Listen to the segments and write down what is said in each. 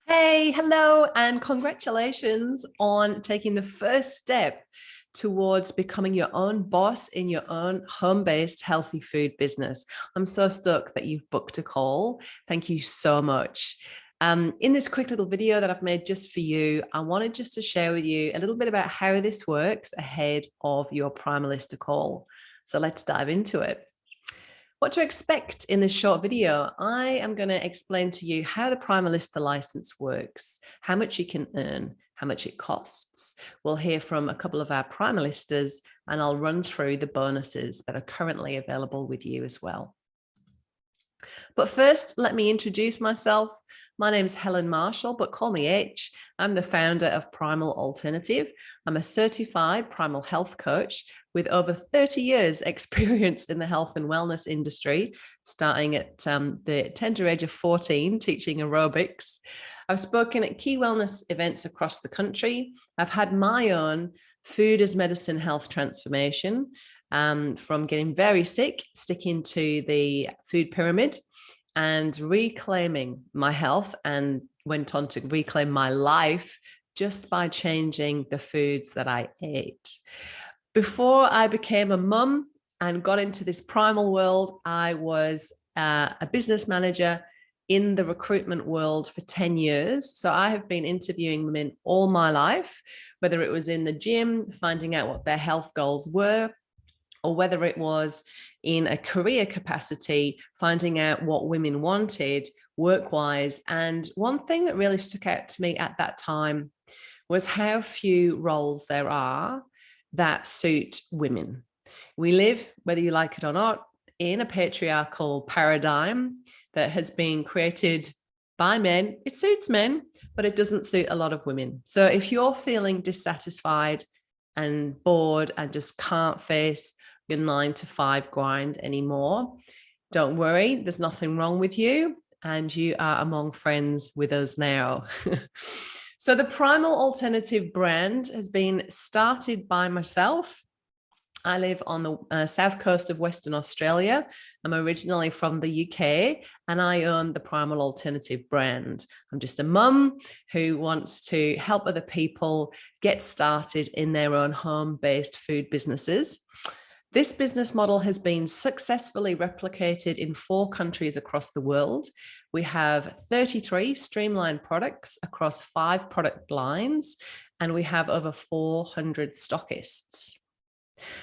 Hey, hello, and congratulations on taking the first step towards becoming your own boss in your own home-based healthy food business. I'm so stoked that you've booked a call. Thank you so much. In this quick little video that I've made just for you, I wanted just to share with you a little bit about how this works ahead of your Primalista call. So let's dive into it. What to expect in this short video, I am going to explain to you how the Primalista license works, how much you can earn, how much it costs. We'll hear from a couple of our Primalistas, and I'll run through the bonuses that are currently available with you as well. But first, let me introduce myself. My name is Helen Marshall, but call me H. I'm the founder of Primal Alternative. I'm a certified primal health coach with over 30 years experience in the health and wellness industry, starting at the tender age of 14, teaching aerobics. I've spoken at key wellness events across the country. I've had my own food as medicine health transformation, from getting very sick, sticking to the food pyramid and reclaiming my health, and went on to reclaim my life just by changing the foods that I ate. Before I became a mum and got into this primal world, I was a business manager in the recruitment world for 10 years. So I have been interviewing women all my life, whether it was in the gym, finding out what their health goals were, or whether it was in a career capacity, finding out what women wanted work-wise. And one thing that really stuck out to me at that time was how few roles there are that suit women. We live, whether you like it or not, in a patriarchal paradigm that has been created by men. It suits men, but it doesn't suit a lot of women. So if you're feeling dissatisfied and bored and just can't face your 9-to-5 grind anymore, don't worry, there's nothing wrong with you, and you are among friends with us now. So the Primal Alternative brand has been started by myself. I live on the south coast of Western Australia. I'm originally from the UK, and I own the Primal Alternative brand. I'm just a mum who wants to help other people get started in their own home-based food businesses. This business model has been successfully replicated in 4 countries across the world. We have 33 streamlined products across 5 product lines, and we have over 400 stockists.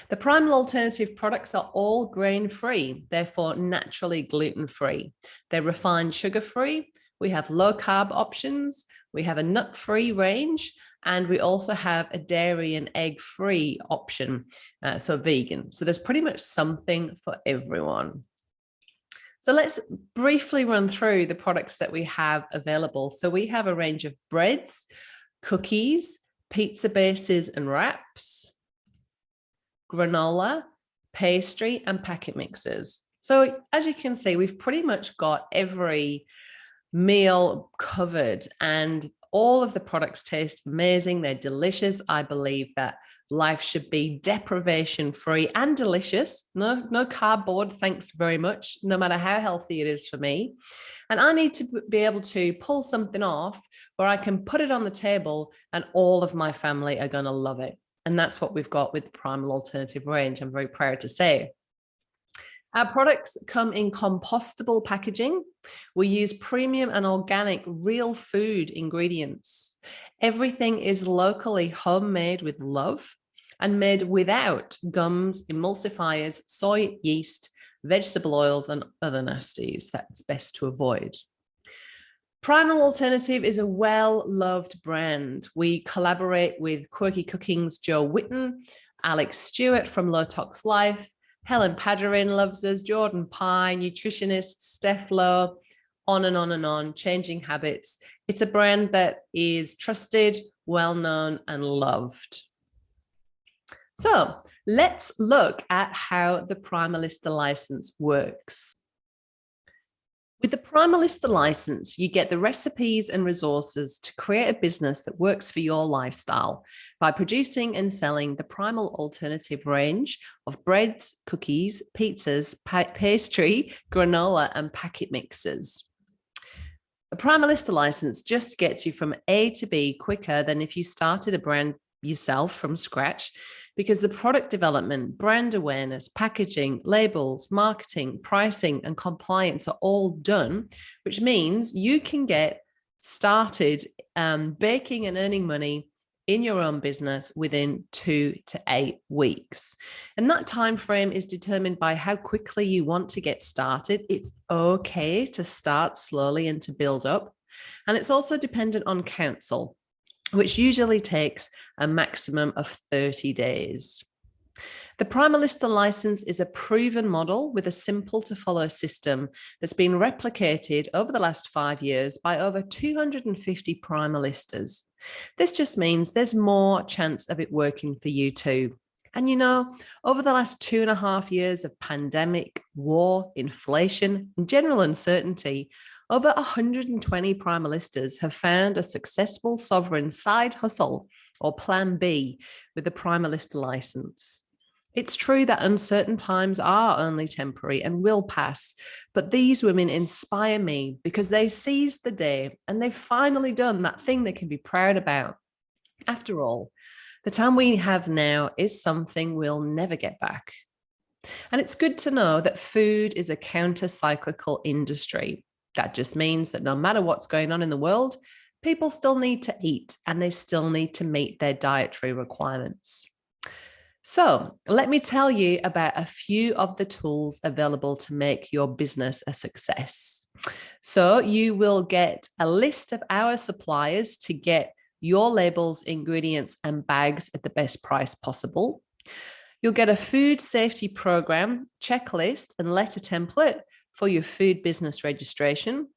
The Primal Alternative products are all grain-free, therefore naturally gluten-free. They're refined sugar-free. We have low-carb options. We have a nut-free range, and we also have a dairy and egg-free option, so vegan. So there's pretty much something for everyone. So let's briefly run through the products that we have available. So we have a range of breads, cookies, pizza bases and wraps, granola, pastry, and packet mixes. So as you can see, we've pretty much got every meal covered, and all of the products taste amazing. They're delicious. I believe that life should be deprivation free and delicious. No cardboard, thanks very much, no matter how healthy it is for me. And I need to be able to pull something off where I can put it on the table and all of my family are going to love it. And that's what we've got with the Primal Alternative range, I'm very proud to say. Our products come in compostable packaging. We use premium and organic real food ingredients. Everything is locally homemade with love and made without gums, emulsifiers, soy, yeast, vegetable oils, and other nasties that's best to avoid. Primal Alternative is a well-loved brand. We collaborate with Quirky Cooking's Joe Witten, Alex Stewart from Low Tox Life, Helen Padarin loves us, Jordan Pye, nutritionist, Steph Lowe, on and on and on, changing habits. It's a brand that is trusted, well-known, and loved. So let's look at how the Primalista license works. With the Primalista license, you get the recipes and resources to create a business that works for your lifestyle by producing and selling the Primal Alternative range of breads, cookies, pizzas, pastry, granola, and packet mixes. A Primalista license just gets you from A to B quicker than if you started a brand yourself from scratch, because the product development, brand awareness, packaging, labels, marketing, pricing, and compliance are all done, which means you can get started baking and earning money in your own business within 2 to 8 weeks. And that time frame is determined by how quickly you want to get started. It's okay to start slowly and to build up. And it's also dependent on counsel, which usually takes a maximum of 30 days. The Primalista license is a proven model with a simple to follow system that's been replicated over the last 5 years by over 250 Primalistas. This just means there's more chance of it working for you too. And you know, over the last 2.5 years of pandemic, war, inflation, and general uncertainty, over 120 Primalistas have found a successful sovereign side hustle or plan B with the Primalista license. It's true that uncertain times are only temporary and will pass, but these women inspire me because they seized the day and they've finally done that thing they can be proud about. After all, the time we have now is something we'll never get back. And it's good to know that food is a counter-cyclical industry. That just means that no matter what's going on in the world, people still need to eat and they still need to meet their dietary requirements. So let me tell you about a few of the tools available to make your business a success. So you will get a list of our suppliers to get your labels, ingredients, and bags at the best price possible. You'll get a food safety program, checklist, and letter template for your food business registration.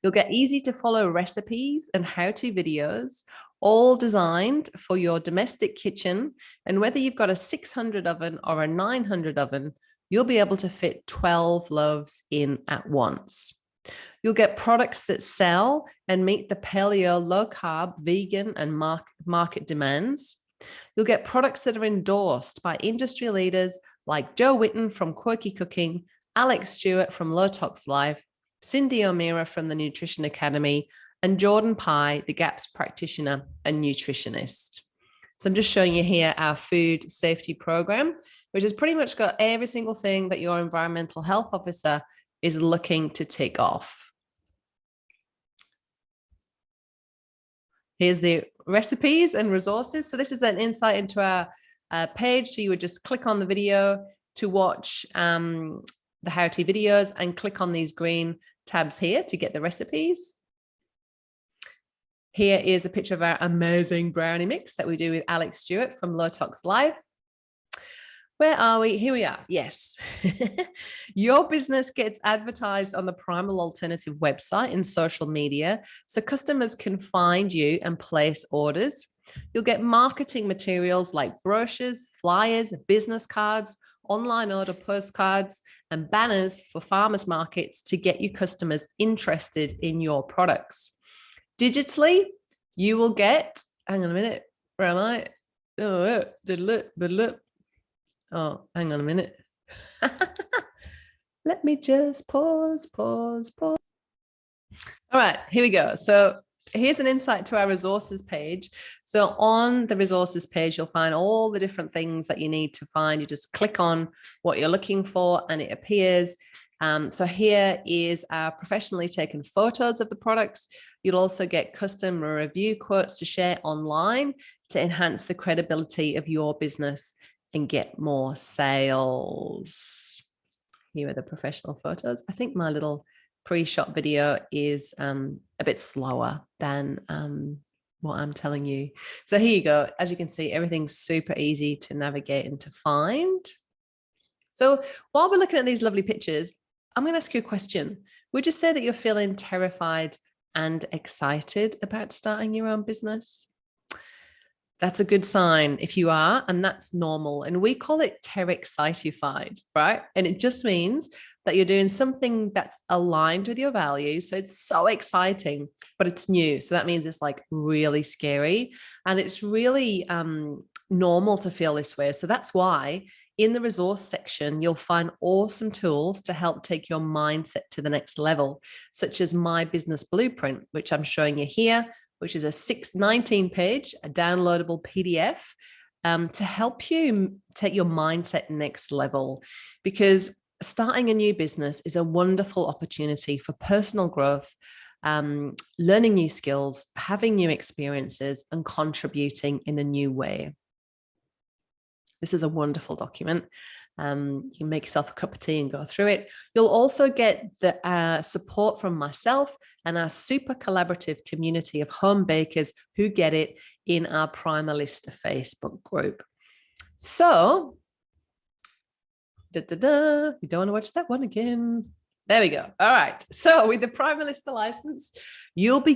You'll get easy to follow recipes and how-to videos, all designed for your domestic kitchen. And whether you've got a 600 oven or a 900 oven, you'll be able to fit 12 loaves in at once. You'll get products that sell and meet the paleo, low carb, vegan, and market demands. You'll get products that are endorsed by industry leaders like Jo Whitton from Quirky Cooking, Alex Stewart from Low Tox Life, Cindy O'Meara from the Nutrition Academy, and Jordan Pye, the GAPS practitioner and nutritionist. So I'm just showing you here our food safety program, which has pretty much got every single thing that your environmental health officer is looking to tick off. Here's the recipes and resources. So this is an insight into our page. So you would just click on the video to watch the how-to videos and click on these green tabs here to get the recipes. Here is a picture of our amazing brownie mix that we do with Alex Stewart from Low Tox Life. Where are we? Here we are. Yes. Your business gets advertised on the Primal Alternative website and social media, so customers can find you and place orders. You'll get marketing materials like brochures, flyers, business cards, online order postcards, and banners for farmers markets to get your customers interested in your products. Digitally, you will get, hang on a minute, where am I? Oh, hang on a minute. Let me just pause. All right, here we go. So here's an insight to our resources page. So on the resources page, you'll find all the different things that you need to find. You just click on what you're looking for and it appears. So here is our professionally taken photos of the products. You'll also get customer review quotes to share online to enhance the credibility of your business and get more sales. Here are the professional photos. I think my little pre-shot video is a bit slower than what I'm telling you. So here you go. As you can see, everything's super easy to navigate and to find. So while we're looking at these lovely pictures, I'm going to ask you a question. Would you say that you're feeling terrified and excited about starting your own business? That's a good sign if you are, and that's normal. And we call it terexcitified, right? And it just means that you're doing something that's aligned with your values. So it's so exciting, but it's new. So that means it's like really scary. And it's really normal to feel this way. So that's why in the resource section, you'll find awesome tools to help take your mindset to the next level, such as My Business Blueprint, which I'm showing you here, which is a 19-page, a downloadable PDF to help you take your mindset next level. Because starting a new business is a wonderful opportunity for personal growth, learning new skills, having new experiences, and contributing in a new way. This is a wonderful document. You can make yourself a cup of tea and go through it. You'll also get the support from myself and our super collaborative community of home bakers who get it in our Primalista Facebook group. So, you don't want to watch that one again. There we go. All right. So with the Primalista license, you'll be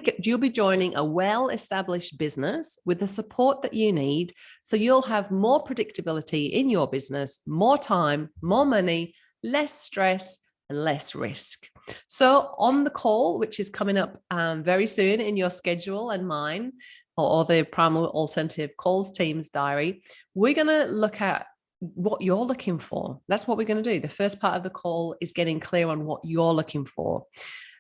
joining a well-established business with the support that you need. So you'll have more predictability in your business, more time, more money, less stress, and less risk. So on the call, which is coming up very soon in your schedule and mine, or the Primal Alternative Calls team's diary, we're going to look at what you're looking for. That's what we're going to do. The first part of the call is getting clear on what you're looking for.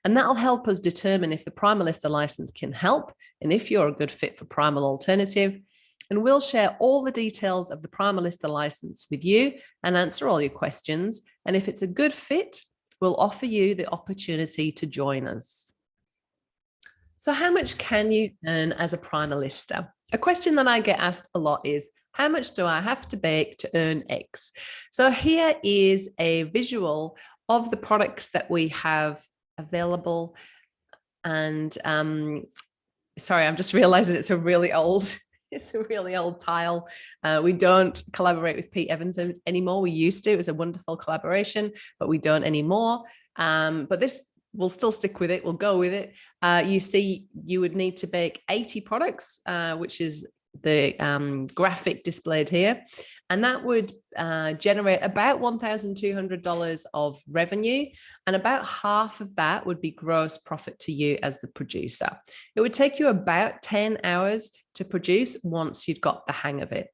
And that'll help us determine if the Primalista license can help and if you're a good fit for Primal Alternative. And we'll share all the details of the Primalista license with you and answer all your questions. And if it's a good fit, we'll offer you the opportunity to join us. So how much can you earn as a Primalista? A question that I get asked a lot is, how much do I have to bake to earn X? So here is a visual of the products that we have available. And sorry, I'm just realizing it's a really old tile. We don't collaborate with Pete Evans anymore. We used to. It was a wonderful collaboration, but we don't anymore. But this, we'll still stick with it. We'll go with it. You see, you would need to bake 80 products, which is the graphic displayed here, and that would generate about $1,200 of revenue, and about half of that would be gross profit to you as the producer. It would take you about 10 hours to produce once you've got the hang of it.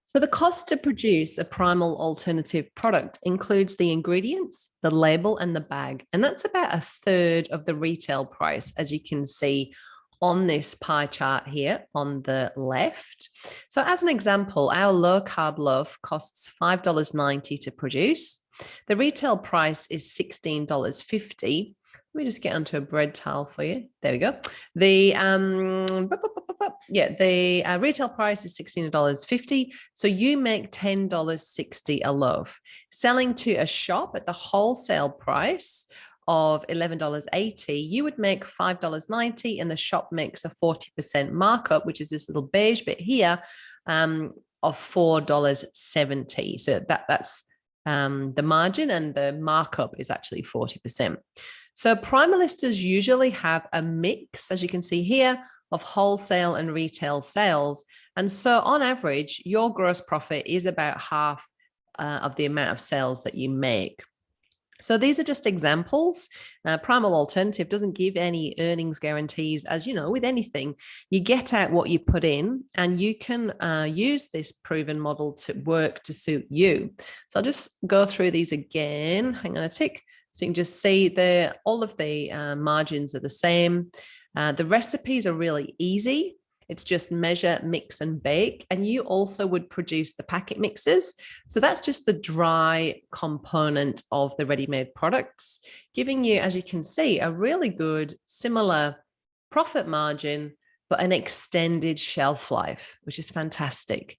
So the cost to produce a Primal Alternative product includes the ingredients, the label, and the bag, and that's about 1/3 of the retail price, as you can see on this pie chart here on the left. So as an example, our low carb loaf costs $5.90 to produce. The retail price is $16.50. Let me just get onto a bread tile for you. There we go. The retail price is $16.50. So you make $10.60 a loaf. Selling to a shop at the wholesale price of $11.80, you would make $5.90, and the shop makes a 40% markup, which is this little beige bit here, of $4.70. So that's the margin, and the markup is actually 40%. So Primalistas usually have a mix, as you can see here, of wholesale and retail sales. And so on average, your gross profit is about half of the amount of sales that you make. So these are just examples. Primal Alternative doesn't give any earnings guarantees. As you know, with anything, you get out what you put in, and you can use this proven model to work to suit you. So I'll just go through these again. Hang on a tick. So you can just see all of the margins are the same. The recipes are really easy. It's just measure, mix, and bake. And you also would produce the packet mixes. So that's just the dry component of the ready-made products, giving you, as you can see, a really good, similar profit margin, but an extended shelf life, which is fantastic.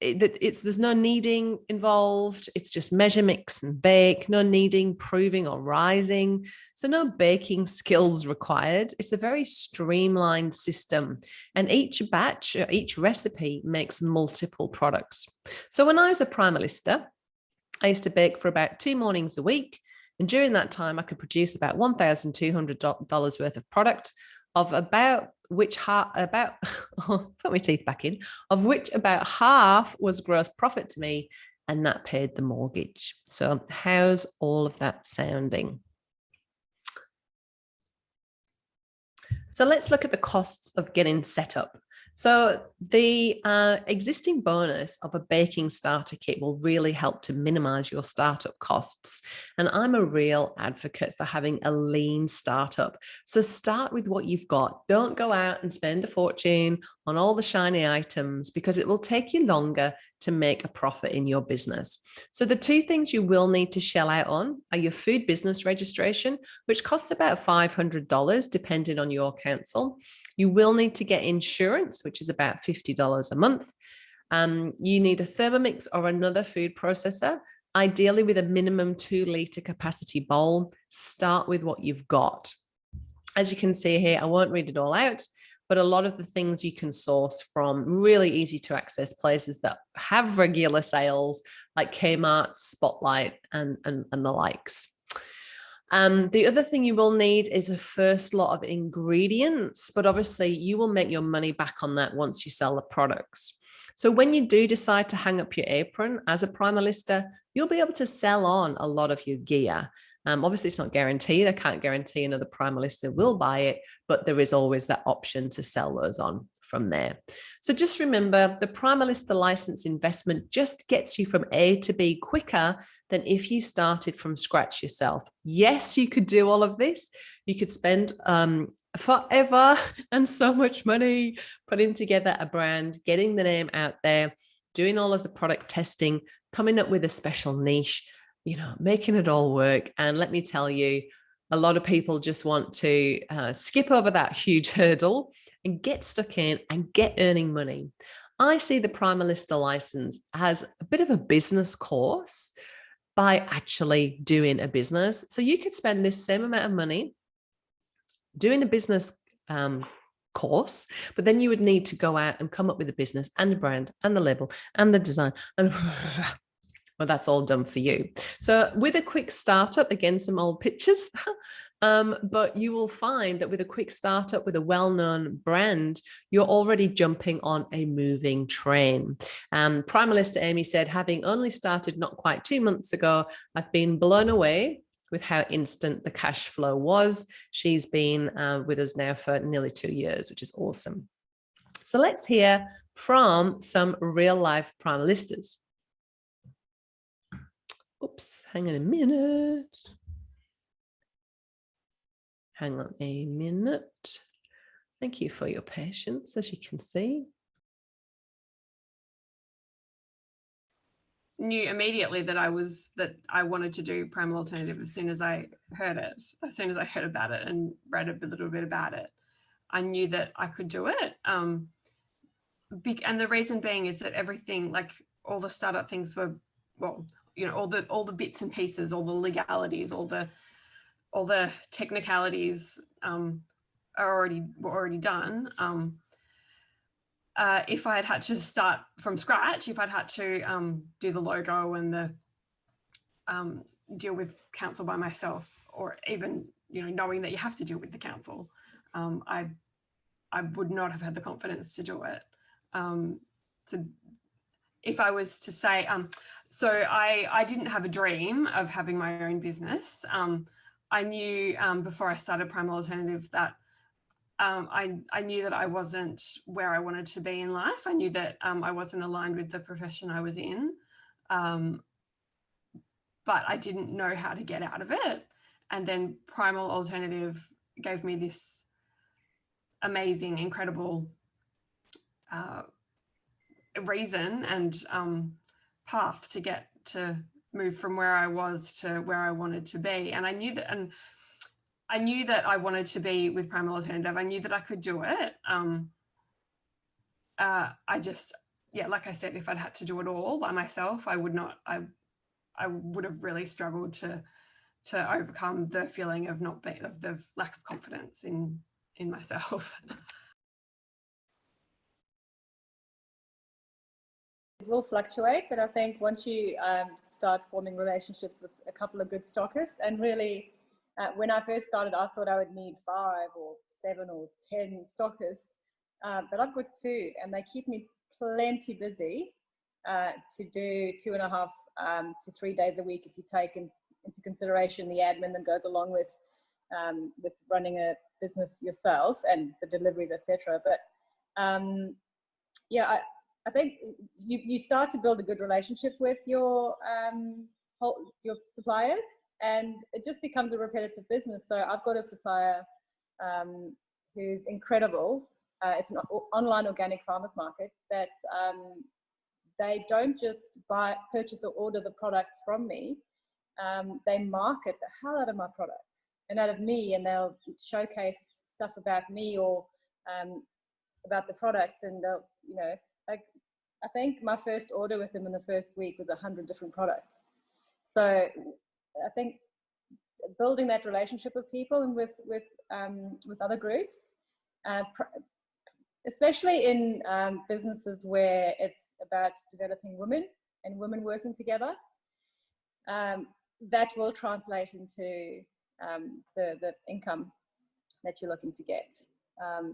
There's no kneading involved. It's just measure, mix, and bake. No kneading, proving, or rising. So no baking skills required. It's a very streamlined system. And each batch, or each recipe makes multiple products. So when I was a Primalista, I used to bake for about 2 mornings a week. And during that time, I could produce about $1,200 worth of product, of about which half, put my teeth back in, of which about half was gross profit to me, and that paid the mortgage. So how's all of that sounding? So let's look at the costs of getting set up. So the existing bonus of a baking starter kit will really help to minimize your startup costs. And I'm a real advocate for having a lean startup. So start with what you've got. Don't go out and spend a fortune on all the shiny items, because it will take you longer to make a profit in your business. So the two things you will need to shell out on are your food business registration, which costs about $500 depending on your council. You will need to get insurance, which is about $50 a month. You need a Thermomix or another food processor, ideally with a minimum 2-litre capacity bowl. Start with what you've got. As you can see here, I won't read it all out, but a lot of the things you can source from really easy to access places that have regular sales like Kmart, Spotlight, and the likes. The other thing you will need is a first lot of ingredients, but obviously you will make your money back on that once you sell the products. So when you do decide to hang up your apron as a Primalista, you'll be able to sell on a lot of your gear. Obviously, it's not guaranteed. I can't guarantee another Primalista will buy it, but there is always that option to sell those on from there. So just remember, the Primalista license investment just gets you from A to B quicker than if you started from scratch yourself. Yes, you could do all of this. You could spend forever and so much money putting together a brand, getting the name out there, doing all of the product testing, coming up with a special niche, making it all work. And let me tell you, a lot of people just want to skip over that huge hurdle and get stuck in and get earning money. I see the Primalista license as a bit of a business course by actually doing a business. So you could spend this same amount of money doing a business course, but then you would need to go out and come up with a business and a brand and the label and the design and well, that's all done for you. So with a quick startup, again, some old pictures, but you will find that with a quick startup with a well-known brand, you're already jumping on a moving train. Primalista Amy said, having only started not quite 2 months ago, I've been blown away with how instant the cash flow was. She's been with us now for nearly 2 years, which is awesome. So let's hear from some real life Primalistas. Oops, hang on a minute. Hang on a minute. Thank you for your patience, as you can see. Knew immediately that I wanted to do Primal Alternative as soon as I heard it, as soon as I heard about it and read a little bit about it. I knew that I could do it. And the reason being is that everything, like all the startup things were, well, all the bits and pieces, all the legalities, all the technicalities were already done. If I had to start from scratch, if I'd had to do the logo and the deal with council by myself, or even knowing that you have to deal with the council, I would not have had the confidence to do it. So if I was to say, so I didn't have a dream of having my own business. I knew before I started Primal Alternative that I knew that I wasn't where I wanted to be in life. I knew that I wasn't aligned with the profession I was in, but I didn't know how to get out of it. And then Primal Alternative gave me this amazing, incredible reason and path to move from where I was to where I wanted to be. And I knew that I wanted to be with Primal Alternative. I knew that I could do it. Like I said, if I'd had to do it all by myself, I would have really struggled to overcome the feeling of the lack of confidence in myself. It will fluctuate, but I think once you start forming relationships with a couple of good stockers, and really when I first started, I thought I would need 5 or 7 or 10 stockers, but I've got 2, and they keep me plenty busy to do 2.5 to 3 days a week if you take into consideration the admin that goes along with running a business yourself and the deliveries, etc. But yeah, I think you start to build a good relationship with your suppliers, and it just becomes a repetitive business. So I've got a supplier who's incredible. It's an online organic farmers market that they don't just purchase or order the products from me. They market the hell out of my product and out of me, and they'll showcase stuff about me or about the product, and they'll, you know, like, I think my first order with them in the first week was 100 different products. So I think building that relationship with people and with other groups, especially in businesses where it's about developing women and women working together, that will translate into the income that you're looking to get.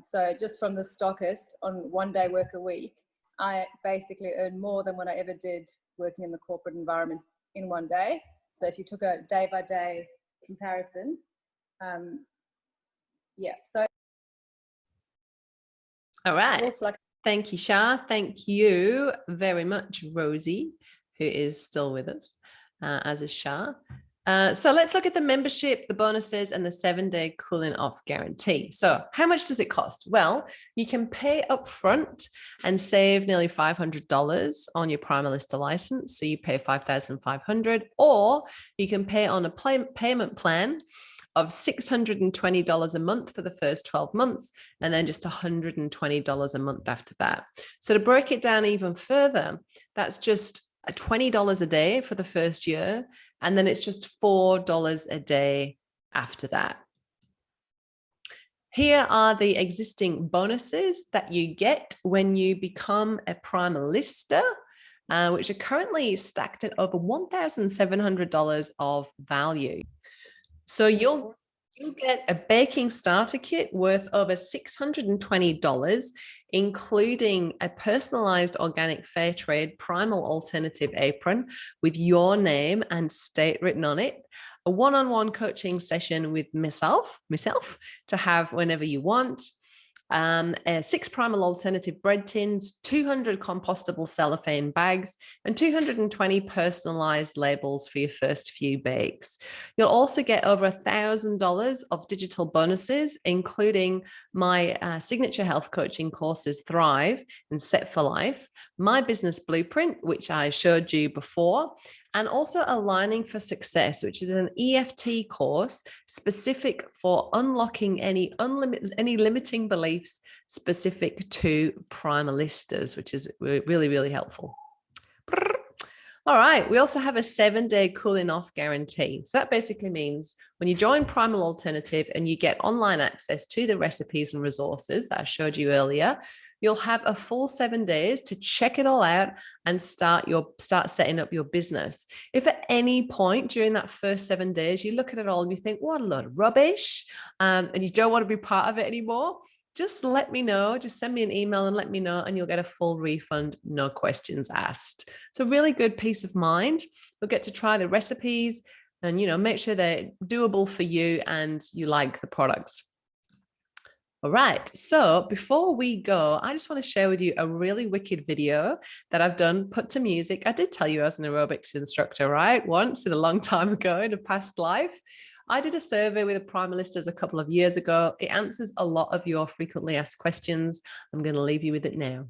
So just from the stockist on 1 day work a week, I basically earn more than what I ever did working in the corporate environment in 1 day. So if you took a day by day comparison, yeah. So all right. Thank you, Shah. Thank you very much, Rosie, who is still with us, as is Shah. So let's look at the membership, the bonuses, and the 7-day cooling off guarantee. So how much does it cost? Well, you can pay up front and save nearly $500 on your Primalista license. So you pay $5,500, or you can pay on a payment plan of $620 a month for the first 12 months, and then just $120 a month after that. So to break it down even further, that's just $20 a day for the first year, and then it's just $4 a day after that. Here are the existing bonuses that you get when you become a Primalista, which are currently stacked at over $1,700 of value. So you'll get a baking starter kit worth over $620, including a personalized organic fair trade primal alternative apron with your name and state written on it, a one-on-one coaching session with myself to have whenever you want, 6 primal alternative bread tins, 200 compostable cellophane bags, and 220 personalized labels for your first few bakes. You'll also get over $1,000 of digital bonuses, including my signature health coaching courses, Thrive and Set for Life, my business blueprint, which I showed you before, and also Aligning for Success, which is an EFT course specific for unlocking any limiting beliefs specific to Primalistas, which is really, really helpful. All right, we also have a 7-day cooling off guarantee. So that basically means when you join Primal Alternative and you get online access to the recipes and resources that I showed you earlier, you'll have a full 7 days to check it all out and start setting up your business. If at any point during that first 7 days, you look at it all and you think, what a load of rubbish, and you don't want to be part of it anymore, just let me know. Just send me an email and let me know, and you'll get a full refund, no questions asked. So really good peace of mind. You'll get to try the recipes and, you know, make sure they're doable for you and you like the products. All right, so before we go, I just want to share with you a really wicked video that I've done, put to music. I did tell you I was an aerobics instructor, right? Once in a long time ago in a past life. I did a survey with the Primalistas a couple of years ago. It answers a lot of your frequently asked questions. I'm going to leave you with it now.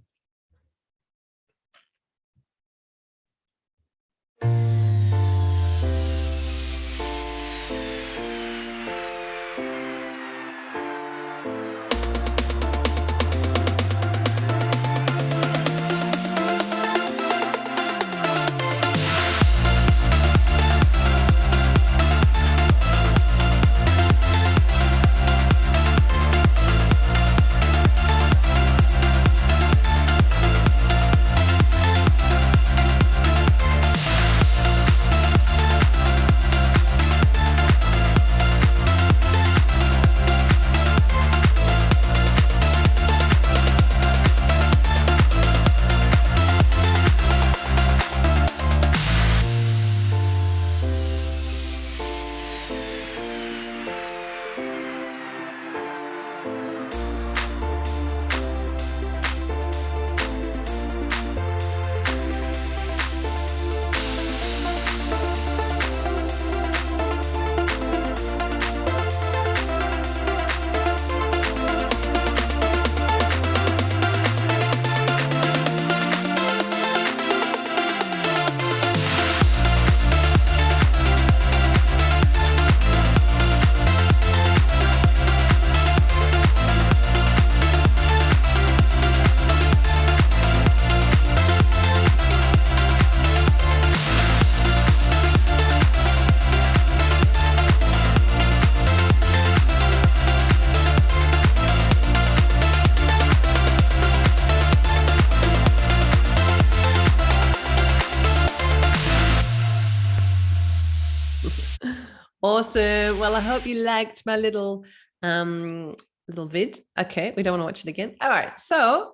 Awesome. Well, I hope you liked my little vid. Okay, we don't want to watch it again. All right. So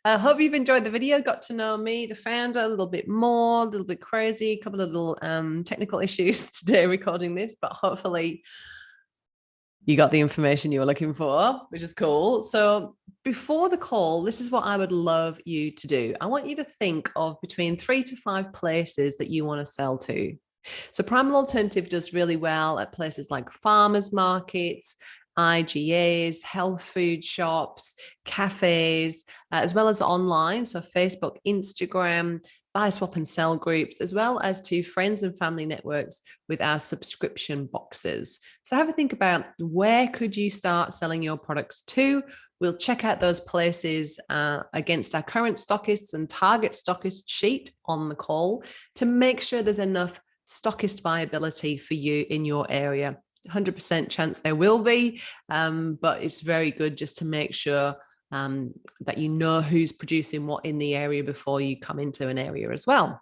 I hope you've enjoyed the video, got to know me, the founder, a little bit more, a little bit crazy, a couple of little technical issues today recording this, but hopefully you got the information you were looking for, which is cool. So before the call, this is what I would love you to do. I want you to think of between 3 to 5 places that you want to sell to. So Primal Alternative does really well at places like farmers markets, IGAs, health food shops, cafes, as well as online. So Facebook, Instagram, buy, swap and sell groups, as well as to friends and family networks with our subscription boxes. So have a think about where could you start selling your products to. We'll check out those places against our current stockists and target stockist sheet on the call to make sure there's enough stockist viability for you in your area. 100% chance there will be, but it's very good just to make sure that you know who's producing what in the area before you come into an area as well.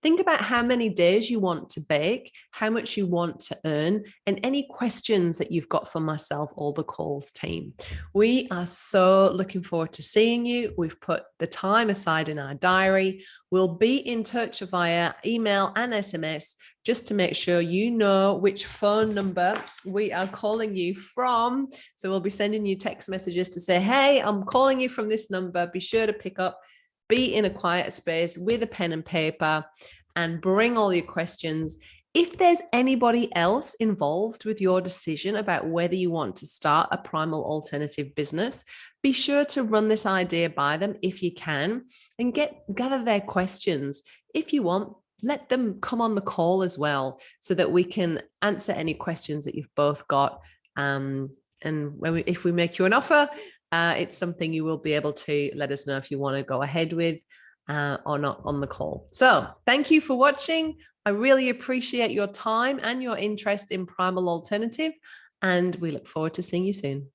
Think about how many days you want to bake, how much you want to earn, and any questions that you've got for myself or the calls team. We are so looking forward to seeing you. We've put the time aside in our diary. We'll be in touch via email and SMS just to make sure you know which phone number we are calling you from. So we'll be sending you text messages to say, hey, I'm calling you from this number. Be sure to pick up. Be in a quiet space with a pen and paper and bring all your questions. If there's anybody else involved with your decision about whether you want to start a Primal Alternative business, be sure to run this idea by them if you can and gather their questions. If you want, let them come on the call as well so that we can answer any questions that you've both got. And if we make you an offer, it's something you will be able to let us know if you want to go ahead with or not on the call. So thank you for watching. I really appreciate your time and your interest in Primal Alternative, and we look forward to seeing you soon.